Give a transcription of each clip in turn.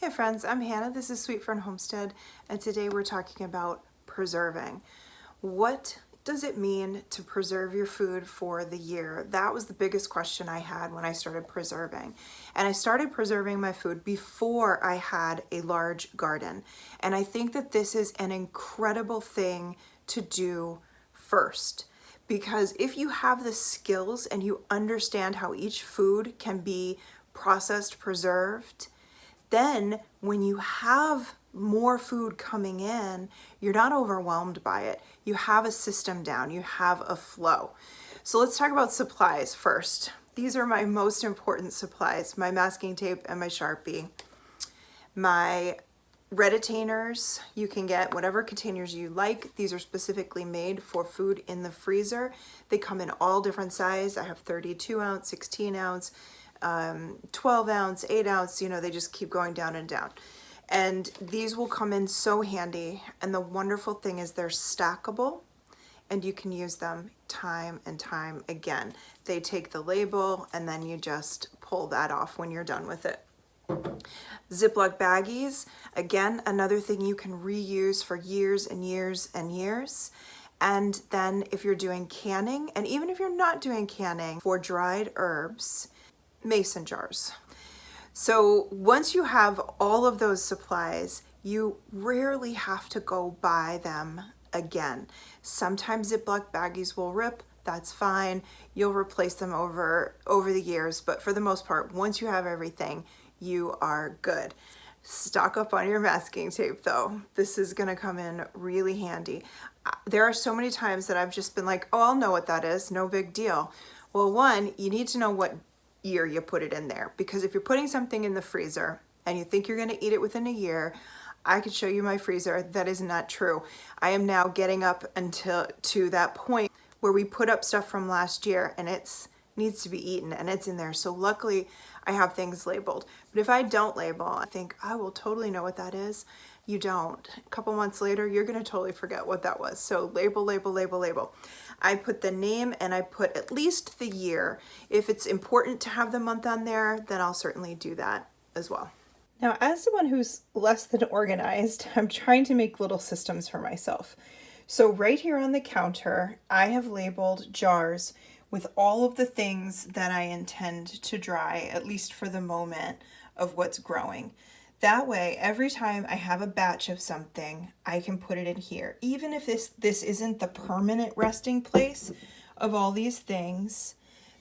Hi friends, I'm Hannah. This is Sweet Fern Homestead, and today we're talking about preserving. What does it mean to preserve your food for the year? That was the biggest question I had when I started preserving. And I started preserving my food before I had a large garden. And I think that this is an incredible thing to do first. Because if you have the skills and you understand how each food can be processed, preserved, then when you have more food coming in, you're not overwhelmed by it. You have a system down, you have a flow. So let's talk about supplies first. These are my most important supplies: my masking tape and my Sharpie. My retainers, you can get whatever containers you like. These are specifically made for food in the freezer. They come in all different sizes. I have 32 ounce, 16 ounce, 12 ounce, 8 ounce, they just keep going down and down. And these will come in so handy. And the wonderful thing is they're stackable and you can use them time and time again. They take the label and then you just pull that off when you're done with it. Ziploc baggies, again, another thing you can reuse for years and years and years. And then if you're doing canning, and even if you're not doing canning, for dried herbs, mason jars. So once you have all of those supplies, you rarely have to go buy them again. Sometimes Ziploc baggies will rip. That's fine. You'll replace them over the years, but for the most part, once you have everything, you are good. Stock up on your masking tape though. This is gonna come in really handy. There are so many times that I've just been like, oh, I'll know what that is, no big deal. Well, one, you need to know what year you put it in there, because if you're putting something in the freezer and you think you're going to eat it within a year, I could show you my freezer. That is not true. I am now getting up to that point where we put up stuff from last year and it needs to be eaten and it's in there. So luckily I have things labeled. But if I don't label, I think I will totally know what that is. You don't. A couple months later, you're going to totally forget what that was. So label, label, label, label. I put the name and I put at least the year. If it's important to have the month on there, then I'll certainly do that as well. Now, as someone who's less than organized, I'm trying to make little systems for myself. So right here on the counter, I have labeled jars with all of the things that I intend to dry, at least for the moment, of what's growing. That way, every time I have a batch of something, I can put it in here. Even if this isn't the permanent resting place of all these things,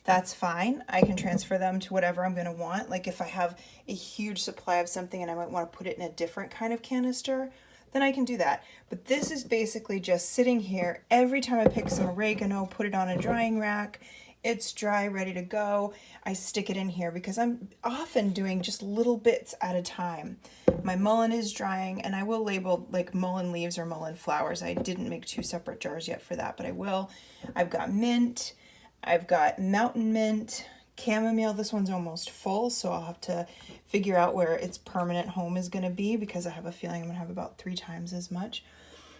that's fine. I can transfer them to whatever I'm going to want. Like if I have a huge supply of something and I might want to put it in a different kind of canister, then I can do that. But this is basically just sitting here. Every time I pick some oregano, put it on a drying rack, it's dry, ready to go. I stick it in here because I'm often doing just little bits at a time. My mullein is drying and I will label like mullein leaves or mullein flowers. I didn't make two separate jars yet for that, but I will. I've got mint, I've got mountain mint, chamomile. This one's almost full, so I'll have to figure out where its permanent home is going to be because I have a feeling I'm going to have about 3 times as much.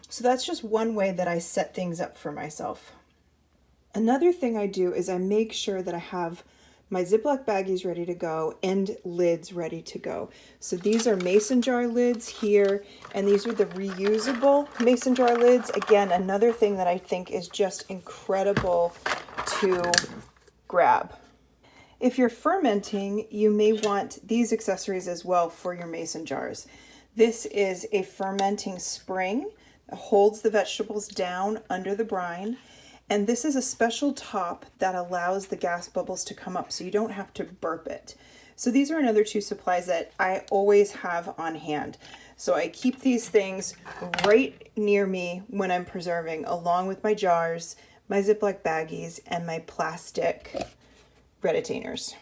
So that's just one way that I set things up for myself. Another thing I do is I make sure that I have my Ziploc baggies ready to go and lids ready to go. So these are mason jar lids here, and these are the reusable mason jar lids. Again, another thing that I think is just incredible to grab. If you're fermenting, you may want these accessories as well for your mason jars. This is a fermenting spring that holds the vegetables down under the brine. And this is a special top that allows the gas bubbles to come up so you don't have to burp it. So these are another 2 supplies that I always have on hand. So I keep these things right near me when I'm preserving, along with my jars, my Ziploc baggies, and my plastic retainers.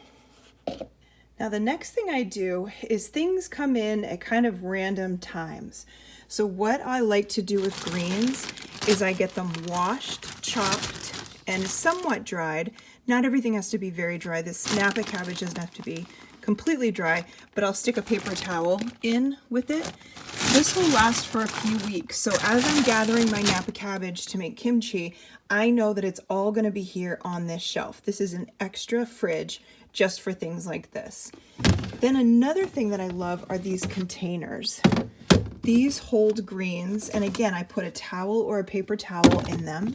Now the next thing I do is things come in at kind of random times. So what I like to do with greens is I get them washed, chopped, and somewhat dried. Not everything has to be very dry. This Napa cabbage doesn't have to be completely dry, but I'll stick a paper towel in with it. This will last for a few weeks. So as I'm gathering my Napa cabbage to make kimchi, I know that it's all going to be here on this shelf. This is an extra fridge just for things like this. Then another thing that I love are these containers. These hold greens, and again, I put a towel or a paper towel in them.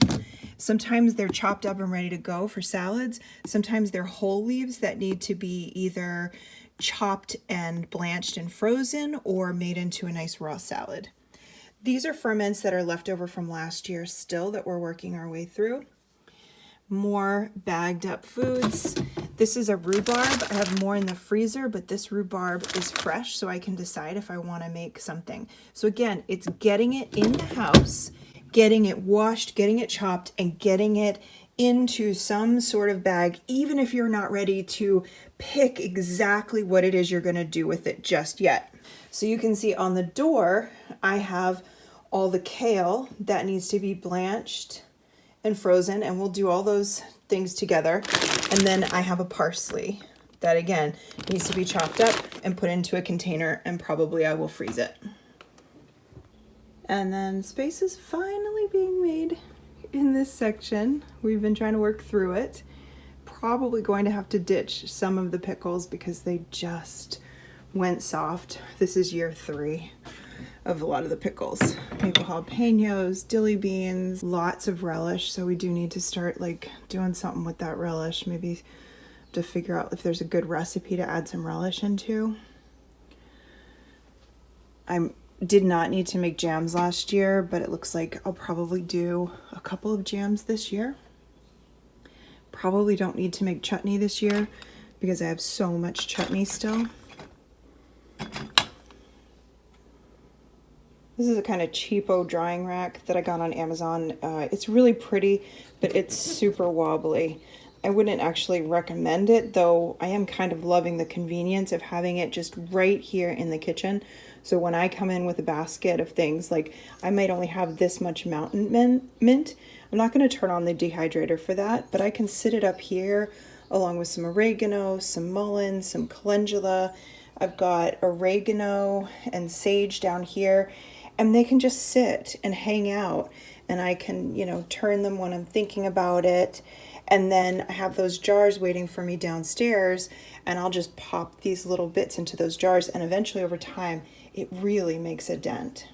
Sometimes they're chopped up and ready to go for salads. Sometimes they're whole leaves that need to be either chopped and blanched and frozen or made into a nice raw salad. These are ferments that are left over from last year still that we're working our way through. More bagged up foods. This is a rhubarb. I have more in the freezer, but this rhubarb is fresh, so I can decide if I want to make something. So again, it's getting it in the house, getting it washed, getting it chopped, and getting it into some sort of bag, even if you're not ready to pick exactly what it is you're going to do with it just yet. So you can see on the door, I have all the kale that needs to be blanched and frozen, and we'll do all those things together. And then I have a parsley that again needs to be chopped up and put into a container, and probably I will freeze it. And then space is finally being made in this section. We've been trying to work through it. Probably going to have to ditch some of the pickles because they just went soft. This is year 3 of a lot of the pickles. Maple jalapenos, dilly beans, lots of relish. So we do need to start like doing something with that relish. Maybe to figure out if there's a good recipe to add some relish into. I did not need to make jams last year, but it looks like I'll probably do a couple of jams this year. Probably don't need to make chutney this year because I have so much chutney still. This is a kind of cheapo drying rack that I got on Amazon. It's really pretty, but it's super wobbly. I wouldn't actually recommend it, though I am kind of loving the convenience of having it just right here in the kitchen. So when I come in with a basket of things, like I might only have this much mountain mint. I'm not going to turn on the dehydrator for that, but I can sit it up here along with some oregano, some mullein, some calendula. I've got oregano and sage down here. And they can just sit and hang out, and I can, turn them when I'm thinking about it. And then I have those jars waiting for me downstairs, and I'll just pop these little bits into those jars, and eventually over time, it really makes a dent.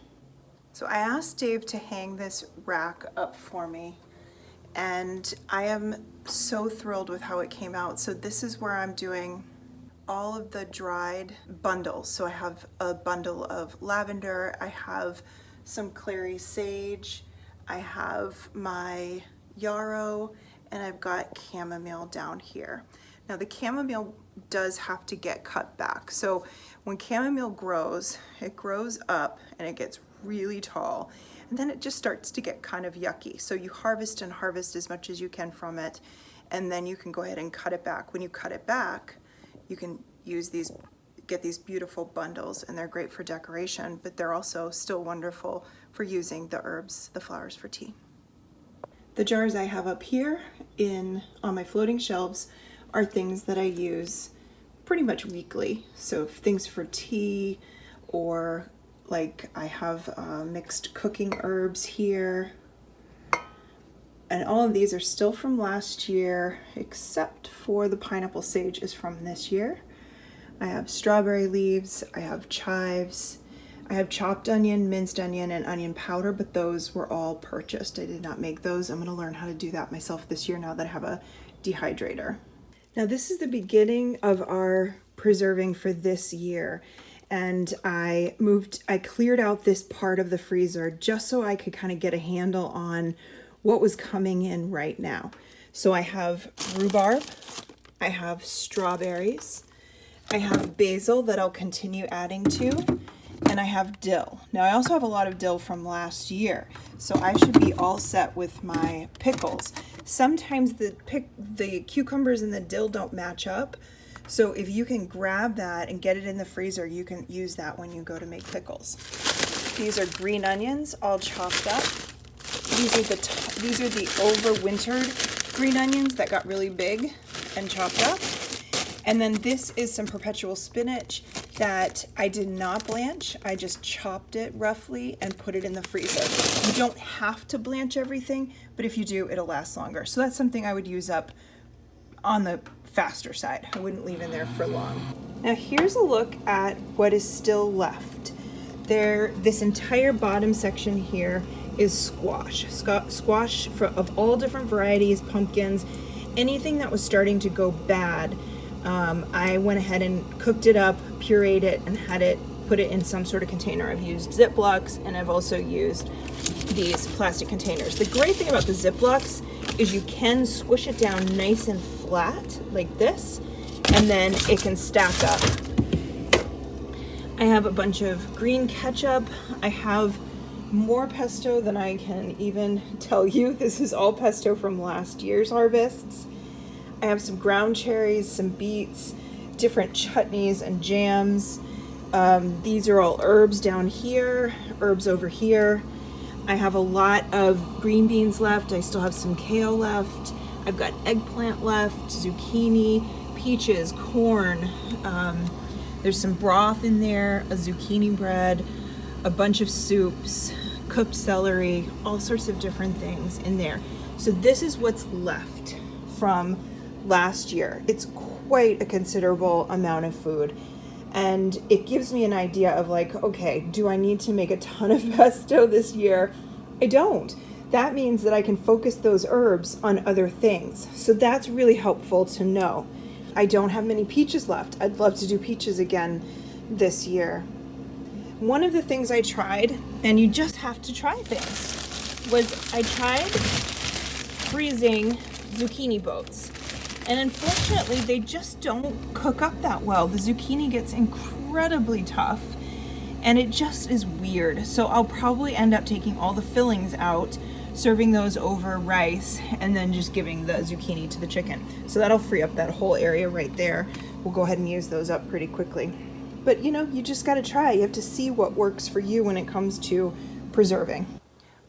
So I asked Dave to hang this rack up for me, and I am so thrilled with how it came out. So this is where I'm doing all of the dried bundles. So I have a bundle of lavender, I have some clary sage, I have my yarrow, and I've got chamomile down here. Now the chamomile does have to get cut back. So when chamomile grows, it grows up and it gets really tall, and then it just starts to get kind of yucky. So you harvest and harvest as much as you can from it, and then you can go ahead and cut it back. When you cut it back, you can get these beautiful bundles, and they're great for decoration, but they're also still wonderful for using the herbs, the flowers for tea. The jars I have up here on my floating shelves are things that I use pretty much weekly. So things for tea, or like I have mixed cooking herbs here. And all of these are still from last year, except for the pineapple sage is from this year. I have strawberry leaves, I have chives, I have chopped onion, minced onion, and onion powder, but those were all purchased. I did not make those. I'm going to learn how to do that myself this year now that I have a dehydrator. Now this is the beginning of our preserving for this year. And I cleared out this part of the freezer just so I could kind of get a handle on what was coming in right now. So I have rhubarb, I have strawberries, I have basil that I'll continue adding to, and I have dill. Now I also have a lot of dill from last year, so I should be all set with my pickles. Sometimes the cucumbers and the dill don't match up, so if you can grab that and get it in the freezer, you can use that when you go to make pickles. These are green onions all chopped up. These are the overwintered green onions that got really big and chopped up. And then this is some perpetual spinach that I did not blanch. I just chopped it roughly and put it in the freezer. You don't have to blanch everything, but if you do, it'll last longer. So that's something I would use up on the faster side. I wouldn't leave in there for long. Now here's a look at what is still left. This entire bottom section here is squash. Squash of all different varieties, pumpkins, anything that was starting to go bad. I went ahead and cooked it up, pureed it, and put it in some sort of container. I've used Ziplocs, and I've also used these plastic containers. The great thing about the Ziplocs is you can squish it down nice and flat like this, and then it can stack up. I have a bunch of green ketchup. I have more pesto than I can even tell you. This is all pesto from last year's harvests. I have some ground cherries, some beets, different chutneys and jams. These are all herbs down here, herbs over here. I have a lot of green beans left. I still have some kale left. I've got eggplant left, zucchini, peaches, corn. There's some broth in there, a zucchini bread, a bunch of soups, cooked celery, all sorts of different things in there. So this is what's left from last year. It's quite a considerable amount of food. And it gives me an idea of like, okay, do I need to make a ton of pesto this year? I don't. That means that I can focus those herbs on other things. So that's really helpful to know. I don't have many peaches left. I'd love to do peaches again this year. One of the things I tried, and you just have to try things, was I tried freezing zucchini boats. And unfortunately, they just don't cook up that well. The zucchini gets incredibly tough, and it just is weird. So I'll probably end up taking all the fillings out, serving those over rice, and then just giving the zucchini to the chicken. So that'll free up that whole area right there. We'll go ahead and use those up pretty quickly. But you know, you just gotta try. You have to see what works for you when it comes to preserving.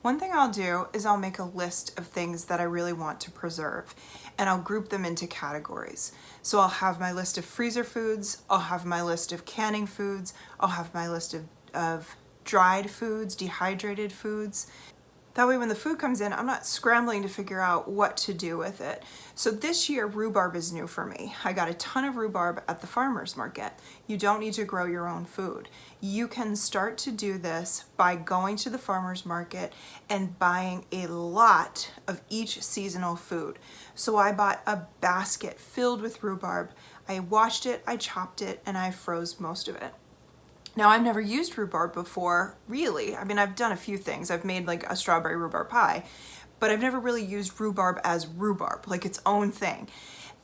One thing I'll do is I'll make a list of things that I really want to preserve, and I'll group them into categories. So I'll have my list of freezer foods, I'll have my list of canning foods, I'll have my list of dried foods, dehydrated foods. That way when the food comes in, I'm not scrambling to figure out what to do with it. So this year, rhubarb is new for me. I got a ton of rhubarb at the farmer's market. You don't need to grow your own food. You can start to do this by going to the farmer's market and buying a lot of each seasonal food. So I bought a basket filled with rhubarb. I washed it, I chopped it, and I froze most of it. Now, I've never used rhubarb before, really. I mean, I've done a few things. I've made like a strawberry rhubarb pie, but I've never really used rhubarb as rhubarb, like its own thing.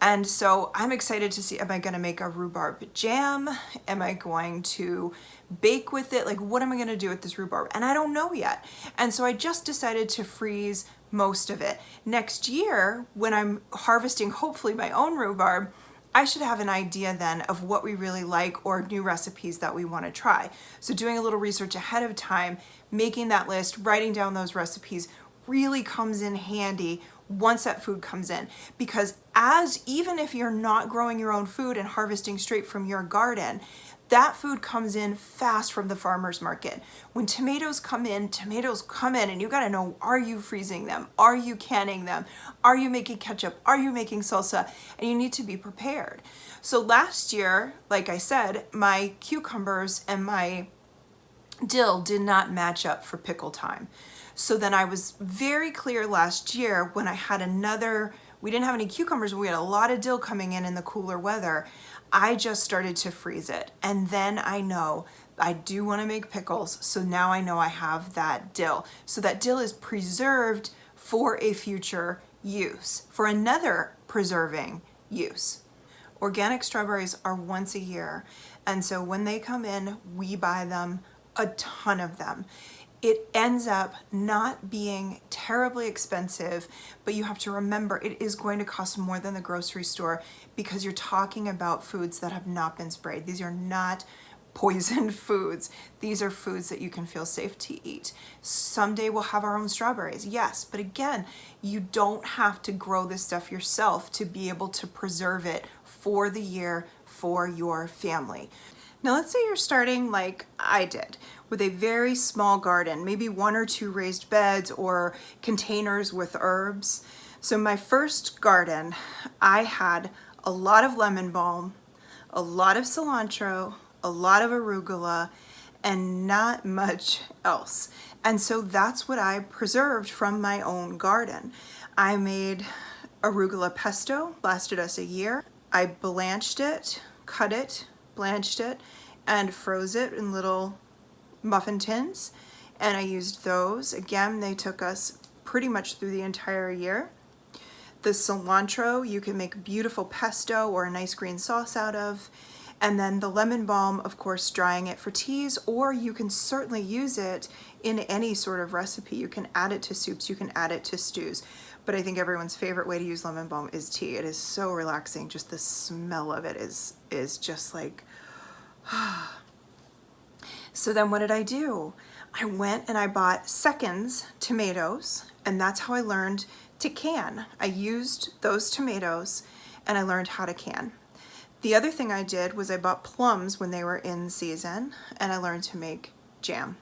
And so I'm excited to see, am I gonna make a rhubarb jam? Am I going to bake with it? Like, what am I gonna do with this rhubarb? And I don't know yet. And so I just decided to freeze most of it. Next year, when I'm harvesting hopefully my own rhubarb, I should have an idea then of what we really like or new recipes that we want to try. So doing a little research ahead of time, making that list, writing down those recipes really comes in handy once that food comes in. Because even if you're not growing your own food and harvesting straight from your garden, that food comes in fast from the farmer's market. When tomatoes come in and you gotta know, are you freezing them? Are you canning them? Are you making ketchup? Are you making salsa? And you need to be prepared. So last year, like I said, my cucumbers and my dill did not match up for pickle time. So then I was very clear last year when I had we didn't have any cucumbers, but we had a lot of dill coming in the cooler weather. I just started to freeze it. And then I know I do want to make pickles. So now I know I have that dill. So that dill is preserved for a future use, for another preserving use. Organic strawberries are once a year. And so when they come in, we buy them, a ton of them. It ends up not being terribly expensive, but you have to remember it is going to cost more than the grocery store because you're talking about foods that have not been sprayed. These are not poisoned foods. These are foods that you can feel safe to eat. Someday we'll have our own strawberries, yes, but again, you don't have to grow this stuff yourself to be able to preserve it for the year for your family. Now let's say you're starting like I did with a very small garden, maybe 1 or 2 raised beds or containers with herbs. So my first garden, I had a lot of lemon balm, a lot of cilantro, a lot of arugula, and not much else. And so that's what I preserved from my own garden. I made arugula pesto, lasted us a year. I blanched it, cut it, blanched it, and froze it in little muffin tins. And I used those. Again, they took us pretty much through the entire year. The cilantro, you can make beautiful pesto or a nice green sauce out of. And then the lemon balm, of course, drying it for teas, or you can certainly use it in any sort of recipe. You can add it to soups, you can add it to stews. But I think everyone's favorite way to use lemon balm is tea. It is so relaxing. Just the smell of it is just like, So then what did I do? I went and I bought seconds tomatoes, and that's how I learned to can. I used those tomatoes and I learned how to can. The other thing I did was I bought plums when they were in season, and I learned to make jam.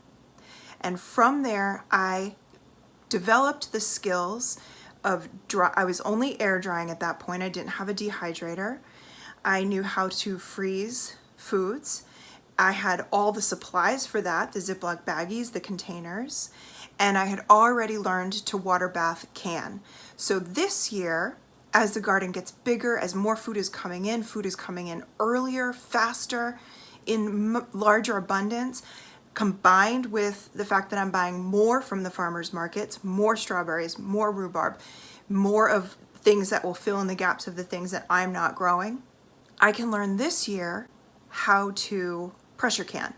And from there, I developed the skills of I was only air drying at that point. I didn't have a dehydrator. I knew how to freeze foods. I had all the supplies for that, the Ziploc baggies, the containers, and I had already learned to water bath can. So this year, as the garden gets bigger, as more food is coming in earlier, faster, in larger abundance, combined with the fact that I'm buying more from the farmers markets, more strawberries, more rhubarb, more of things that will fill in the gaps of the things that I'm not growing, I can learn this year how to pressure can.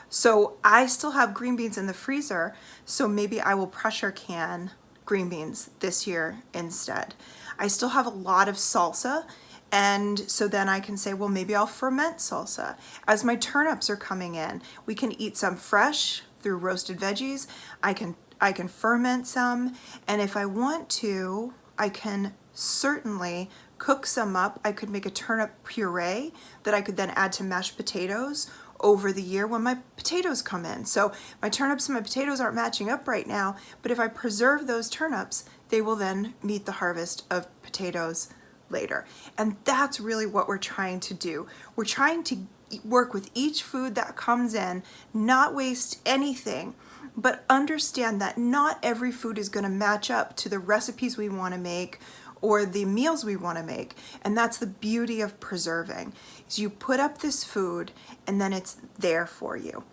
So I still have green beans in the freezer, so maybe I will pressure can green beans this year instead. I still have a lot of salsa, and so then I can say, well, maybe I'll ferment salsa. As my turnips are coming in, we can eat some fresh through roasted veggies. I can ferment some, and if I want to, I can certainly cook some up. I could make a turnip puree that I could then add to mashed potatoes over the year when my potatoes come in. So my turnips and my potatoes aren't matching up right now, but if I preserve those turnips, they will then meet the harvest of potatoes later. And that's really what we're trying to do. We're trying to work with each food that comes in, not waste anything, but understand that not every food is going to match up to the recipes we want to make or the meals we want to make. And that's the beauty of preserving. Is you put up this food and then it's there for you.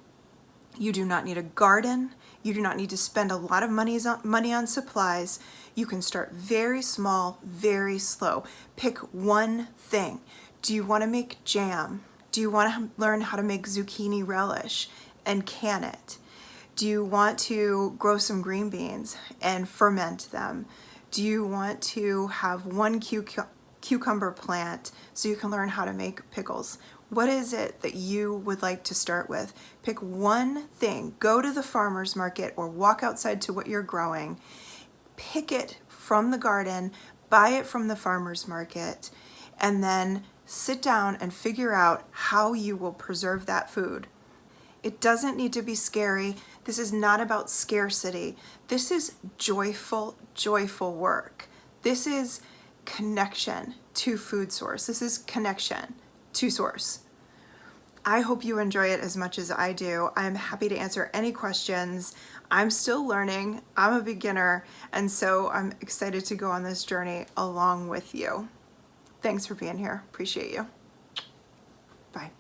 You do not need a garden. You do not need to spend a lot of money on supplies. You can start very small, very slow. Pick one thing. Do you want to make jam? Do you want to learn how to make zucchini relish and can it? Do you want to grow some green beans and ferment them? Do you want to have one cucumber plant so you can learn how to make pickles? What is it that you would like to start with? Pick one thing. Go to the farmer's market or walk outside to what you're growing. Pick it from the garden, buy it from the farmer's market, and then sit down and figure out how you will preserve that food. It doesn't need to be scary. This is not about scarcity. This is joyful, joyful work. This is connection to food source. This is connection to source. I hope you enjoy it as much as I do. I'm happy to answer any questions. I'm still learning. I'm a beginner, and so I'm excited to go on this journey along with you. Thanks for being here. Appreciate you. Bye.